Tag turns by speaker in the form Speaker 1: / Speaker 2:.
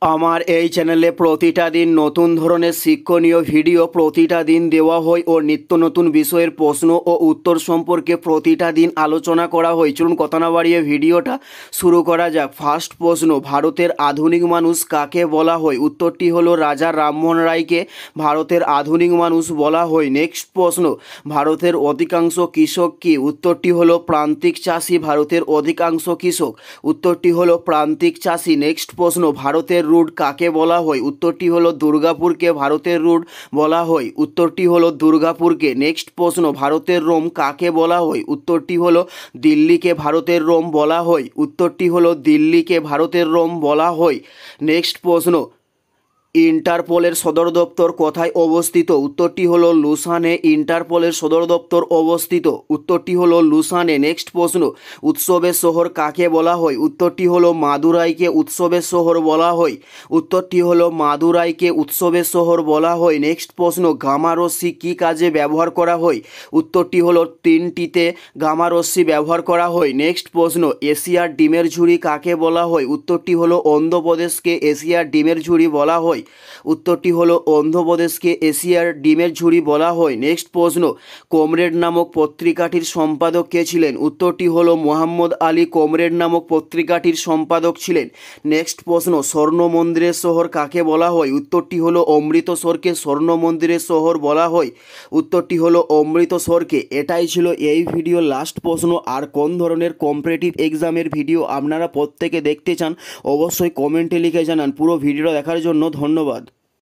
Speaker 1: আমার এই চ্যানেলে প্রতিটা দিন নতুন ধরনের শিক্ষণীয় ভিডিও প্রতিটা দিন দেওয়া হয় ও নিত্য নতুন বিষয়ের প্রশ্ন ও উত্তর সম্পর্কে প্রতিটা দিন আলোচনা করা হয়। চলুন কথা না বাড়িয়ে ভিডিওটা শুরু করা যাক। ফার্স্ট প্রশ্ন, ভারতের আধুনিক মানুষ কাকে বলা হয়? উত্তরটি হলো রাজা রামমোহন রায়কে ভারতের আধুনিক মানুষ বলা হয়। নেক্সট প্রশ্ন, ভারতের অধিকাংশ কৃষক কি? উত্তরটি হলো প্রান্তিক চাষি। ভারতের অধিকাংশ কৃষক, উত্তরটি হলো প্রান্তিক চাষি। নেক্সট প্রশ্ন, ভারতের রুট কাকে বলা হয়? উত্তরটি হলো দুর্গাপুরকে ভারতের রুট বলা হয়। উত্তরটি হলো দুর্গাপুরকে। নেক্সট প্রশ্ন, ভারতের রোম কাকে বলা হয়? উত্তরটি হলো দিল্লিকে ভারতের রোম বলা হয়। উত্তরটি হলো দিল্লিকে ভারতের রোম বলা হয়। নেক্সট প্রশ্ন, ইন্টারপোলের সদর দপ্তর কোথায় অবস্থিত? উত্তরটি হলো লুসানে। ইন্টারপোলের সদর দপ্তর অবস্থিত, উত্তরটি হলো লুসানে। নেক্সট প্রশ্ন, উৎসবের শহর কাকে বলা হয়? উত্তরটি হলো মাদুরাইকে উৎসবের শহর বলা হয়। উত্তরটি হলো মাদুরাইকে উৎসবের শহর বলা হয়। নেক্সট প্রশ্ন, গামারস্যি কী কাজে ব্যবহার করা হয়? উত্তরটি হলো তিনটিতে গামারস্যি ব্যবহার করা হয়। নেক্সট প্রশ্ন, এশিয়ার ডিমের ঝুড়ি কাকে বলা হয়? উত্তরটি হলো অন্ধ্রপ্রদেশকে এশিয়ার ডিমের ঝুড়ি বলা হয়। উত্তরটি হলো অন্ধ্রপ্রদেশকে এশিয়ার ডিমের ঝুড়ি বলা হয়। নেক্সট প্রশ্ন, কমরেড নামক পত্রিকাটির সম্পাদক কে ছিলেন? উত্তরটি হলো মোহাম্মদ আলী কমরেড নামক পত্রিকাটির সম্পাদক ছিলেন। নেক্সট প্রশ্ন, স্বর্ণ মন্দিরের শহর কাকে বলা হয়? উত্তরটি হলো অমৃতসরকে স্বর্ণ মন্দিরের শহর বলা হয়। উত্তরটি হলো অমৃতসরকে। এটাই ছিল এই ভিডিওর লাস্ট প্রশ্ন। আর কোন ধরনের কম্পিটিটিভ এক্সামের ভিডিও আপনারা প্রত্যেকে দেখতে চান অবশ্যই কমেন্টে লিখে জানান। পুরো ভিডিওটা দেখার জন্য ধন্যবাদ।